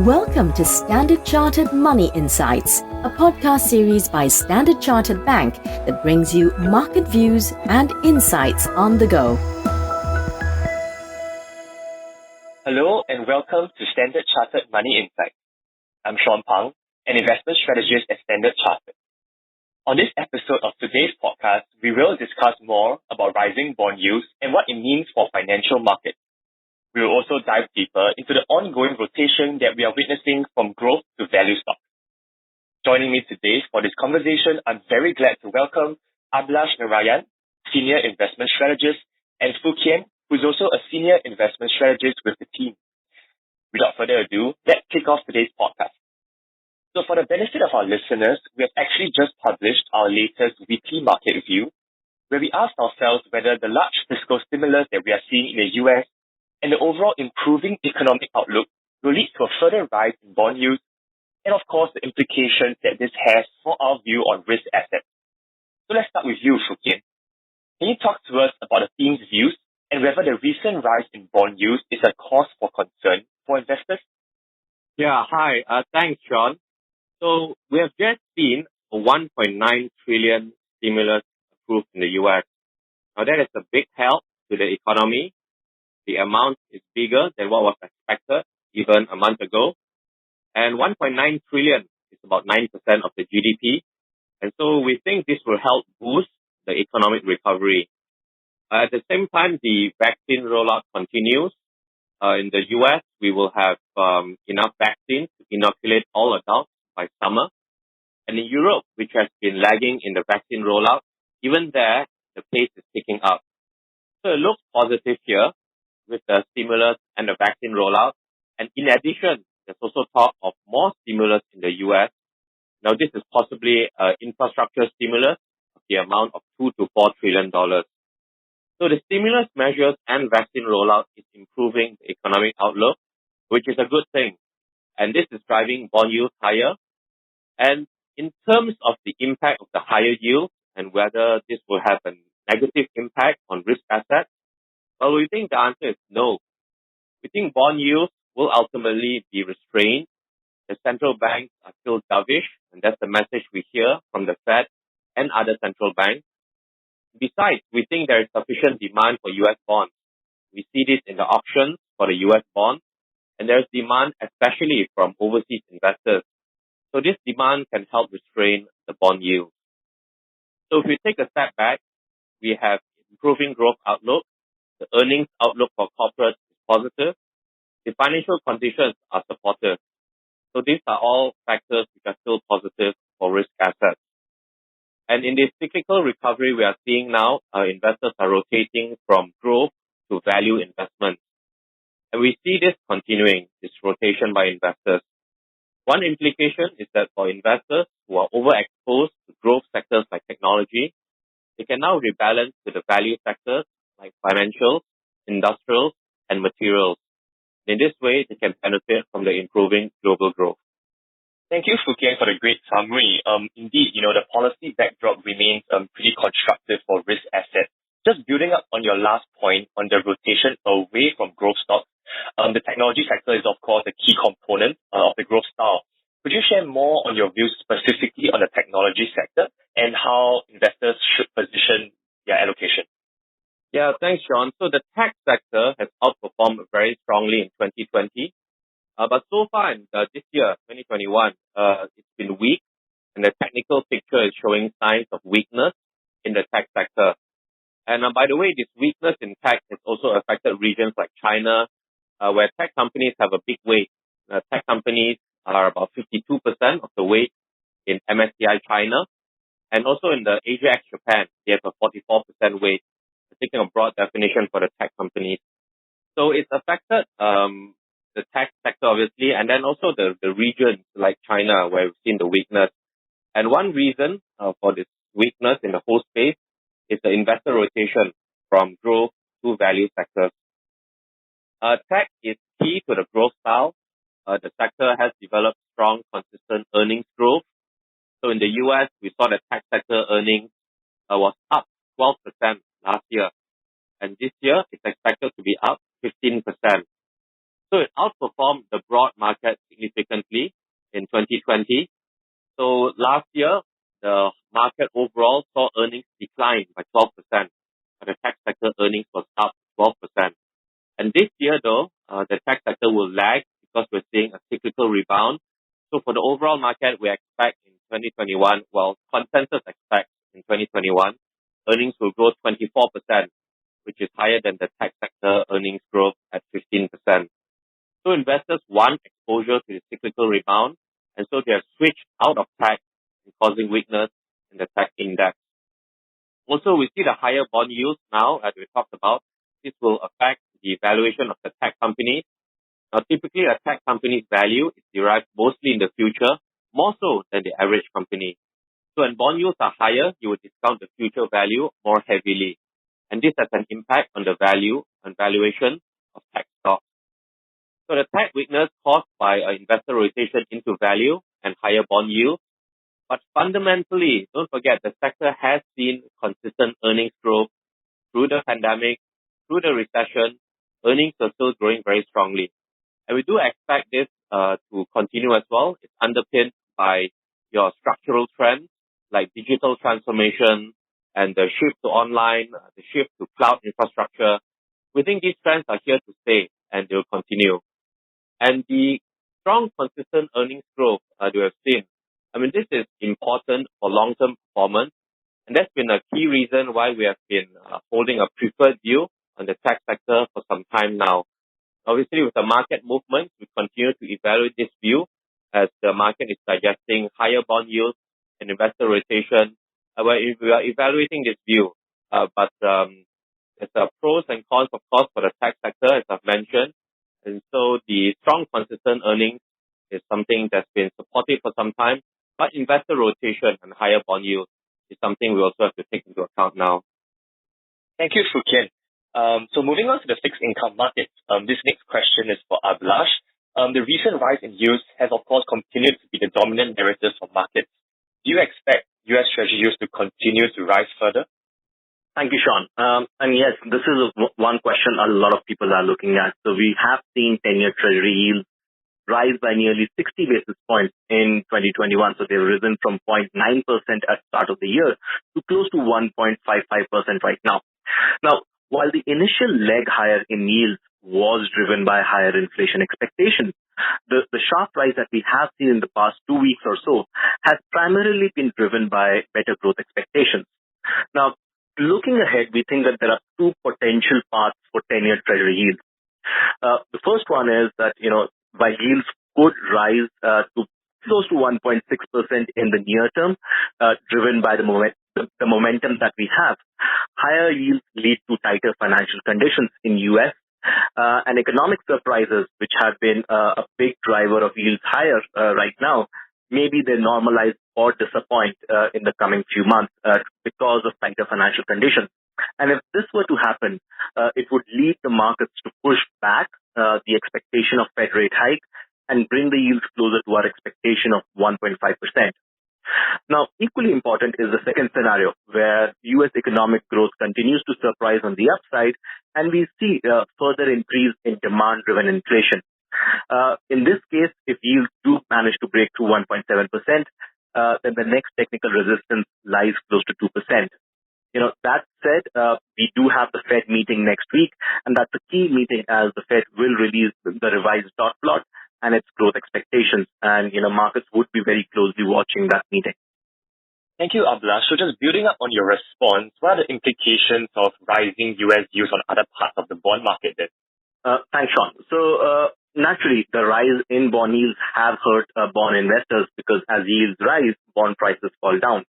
Welcome to Standard Chartered Money Insights, a podcast series by Standard Chartered Bank that brings you market views and insights on the go. Hello and welcome to Standard Chartered Money Insights. I'm Sean Pang, an investment strategist at Standard Chartered. On this episode of today's podcast, we will discuss more about rising bond yields and what it means for financial markets. We will also dive deeper into the ongoing rotation that we are witnessing from growth to value stocks. Joining me today for this conversation, I'm very glad to welcome Abhilash Narayan, Senior Investment Strategist, and Fook Hien, who's also a Senior Investment Strategist with the team. Without further ado, let's kick off today's podcast. So for the benefit of our listeners, we have actually just published our latest weekly market review, where we asked ourselves whether the large fiscal stimulus that we are seeing in the US and the overall improving economic outlook will lead to a further rise in bond yields, and of course the implications that this has for our view on risk assets. So let's start with you, Fook Hien. Can you talk to us about the team's views and whether the recent rise in bond yields is a cause for concern for investors? Yeah, hi. Thanks, Sean. So we have just seen a 1.9 trillion stimulus approved in the US. Now that is a big help to the economy. The amount is bigger than what was expected even a month ago. And 1.9 trillion is about 9% of the GDP. And so we think this will help boost the economic recovery. At the same time, the vaccine rollout continues. In the US, we will have enough vaccines to inoculate all adults by summer. And in Europe, which has been lagging in the vaccine rollout, even there, the pace is picking up. So it looks positive here with the stimulus and the vaccine rollout. And in addition, there's also talk of more stimulus in the US. Now, this is possibly infrastructure stimulus of the amount of $2 to $4 trillion. So the stimulus measures and vaccine rollout is improving the economic outlook, which is a good thing. And this is driving bond yields higher. And in terms of the impact of the higher yields and whether this will have a negative impact on risk assets, well, we think the answer is no. We think bond yields will ultimately be restrained. The central banks are still dovish, and that's the message we hear from the Fed and other central banks. Besides, we think there is sufficient demand for US bonds. We see this in the auctions for the US bonds, and there's demand especially from overseas investors. So this demand can help restrain the bond yield. So if we take a step back, we have improving growth outlook. The earnings outlook for corporates is positive. The financial conditions are supportive. So these are all factors which are still positive for risk assets. And in this cyclical recovery we are seeing now, investors are rotating from growth to value investments. And we see this continuing, this rotation by investors. One implication is that for investors who are overexposed to growth sectors like technology, they can now rebalance to the value sectors like financials, industrials, and materials. In this way, they can benefit from the improving global growth. Thank you, Fook Hien, for the great summary. Indeed, the policy backdrop remains pretty constructive for risk assets. Just building up on your last point on the rotation away from growth stocks, the technology sector is, of course, a key component of the growth style. Could you share more on your views specifically on the technology sector and how investors should position their allocation? Yeah, thanks, Sean. So the tech sector has outperformed very strongly in 2020. But so far in this year, 2021, it's been weak, and the technical picture is showing signs of weakness in the tech sector. And by the way, this weakness in tech has also affected regions like China, where tech companies have a big weight. Tech companies are about 52% of the weight in MSCI China, and also in the Asia ex Japan, they have a 44% weight. Taking a broad definition for the tech companies. So it's affected the tech sector, obviously, and then also the regions like China, where we've seen the weakness. And one reason for this weakness in the whole space is the investor rotation from growth to value sectors. Tech is key to the growth style. The sector has developed strong, consistent earnings growth. So in the US, we saw the tech sector earnings was up 12% last year. And this year, it's expected to be up 15%. So it outperformed the broad market significantly in 2020. So last year, the market overall saw earnings decline by 12%, but the tech sector earnings was up 12%. And this year, though, the tech sector will lag because we're seeing a cyclical rebound. So for the overall market, we expect in 2021, well, consensus expects in 2021, earnings will grow 24%, which is higher than the tech sector earnings growth at 15%. So investors want exposure to the cyclical rebound, and so they have switched out of tech, causing weakness in the tech index. Also, we see the higher bond yields now, as we talked about. This will affect the valuation of the tech companies. Now, typically, a tech company's value is derived mostly in the future, more so than the average company. So when bond yields are higher, you would discount the future value more heavily. And this has an impact on the value and valuation of tech stocks. So the tech weakness caused by investor rotation into value and higher bond yields. But fundamentally, don't forget, the sector has seen consistent earnings growth through the pandemic, through the recession. Earnings are still growing very strongly. And we do expect this to continue as well. It's underpinned by your structural trends like digital transformation and the shift to online, the shift to cloud infrastructure. We think these trends are here to stay and they will continue. And the strong, consistent earnings growth we have seen, this is important for long-term performance. And that's been a key reason why we have been holding a preferred view on the tech sector for some time now. Obviously, with the market movement, we continue to evaluate this view as the market is digesting higher bond yields and investor rotation. We are evaluating this view, but there's pros and cons, of course, for the tech sector, as I've mentioned. And so the strong, consistent earnings is something that's been supported for some time, but investor rotation and higher bond yields is something we also have to take into account now. Thank you, Fook. So moving on to the fixed income markets, this next question is for Abhilash. The recent rise in yields has, of course, continued to be the dominant narrative for markets. Do you expect U.S. Treasury yields to continue to rise further? Thank you, Sean. And yes, this is one question a lot of people are looking at. So we have seen 10-year Treasury yields rise by nearly 60 basis points in 2021. So they've risen from 0.9% at start of the year to close to 1.55% right now. Now, while the initial leg higher in yields was driven by higher inflation expectations, the sharp rise that we have seen in the past 2 weeks or so has primarily been driven by better growth expectations. Now, looking ahead, we think that there are two potential paths for 10-year Treasury yields. The first one is that, while yields could rise to close to 1.6% in the near term, driven by the momentum that we have, higher yields lead to tighter financial conditions in U.S. And economic surprises, which have been a big driver of yields higher right now, maybe they normalize or disappoint in the coming few months because of tighter financial conditions. And if this were to happen, it would lead the markets to push back the expectation of Fed rate hike and bring the yields closer to our expectation of 1.5%. Now, equally important is the second scenario, where U.S. economic growth continues to surprise on the upside, and we see further increase in demand-driven inflation. In this case, if yields do manage to break through 1.7%, then the next technical resistance lies close to 2%. That said, we do have the Fed meeting next week, and that's a key meeting as the Fed will release the revised dot plot and its growth expectations. And, markets would be very closely watching that meeting. Thank you, Abhilash. So just building up on your response, what are the implications of rising U.S. yields on other parts of the bond market then? Thanks, Sean. So, naturally, the rise in bond yields have hurt bond investors because as yields rise, bond prices fall down.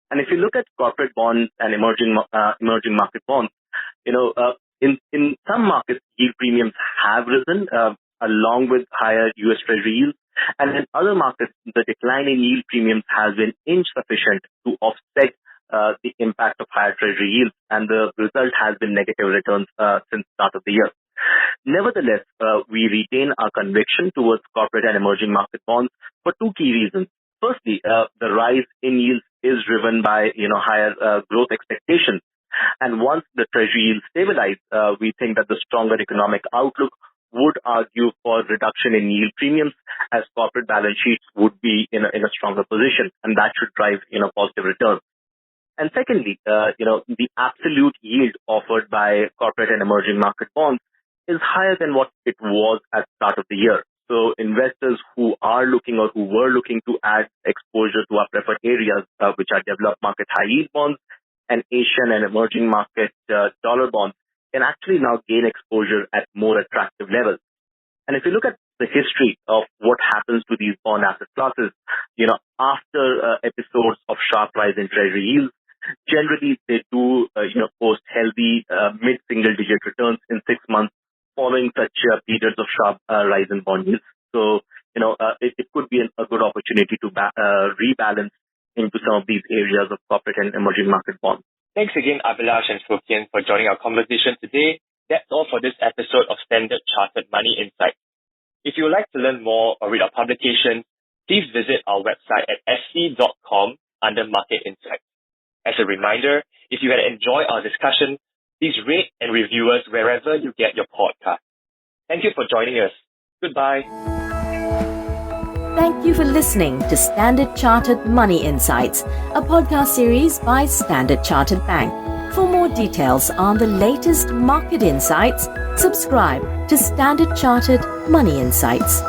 And if you look at corporate bonds and emerging market bonds, in some markets, yield premiums have risen along with higher U.S. Treasury yields. And in other markets, the decline in yield premiums has been insufficient to offset the impact of higher Treasury yields, and the result has been negative returns since the start of the year. Nevertheless, we retain our conviction towards corporate and emerging market bonds for two key reasons. Firstly, the rise in yields is driven by higher growth expectations, and once the Treasury yields stabilize, we think that the stronger economic outlook would argue for reduction in yield premiums as corporate balance sheets would be in a stronger position, and that should drive, positive returns. And secondly, the absolute yield offered by corporate and emerging market bonds is higher than what it was at the start of the year. So investors who are looking or who were looking to add exposure to our preferred areas, which are developed market high yield bonds and Asian and emerging market dollar bonds, can actually now gain exposure at more attractive levels. And if you look at the history of what happens to these bond asset classes, after episodes of sharp rise in treasury yields, generally they do, post healthy mid-single-digit returns in 6 months following such periods of sharp rise in bond yields. So, it could be a good opportunity to rebalance into some of these areas of corporate and emerging market bonds. Thanks again, Abhilash and Fook for joining our conversation today. That's all for this episode of Standard Chartered Money Insight. If you would like to learn more or read our publications, please visit our website at sc.com under Market Insights. As a reminder, if you had enjoyed our discussion, please rate and review us wherever you get your podcast. Thank you for joining us. Goodbye. Thank you for listening to Standard Chartered Money Insights, a podcast series by Standard Chartered Bank. For more details on the latest market insights, subscribe to Standard Chartered Money Insights.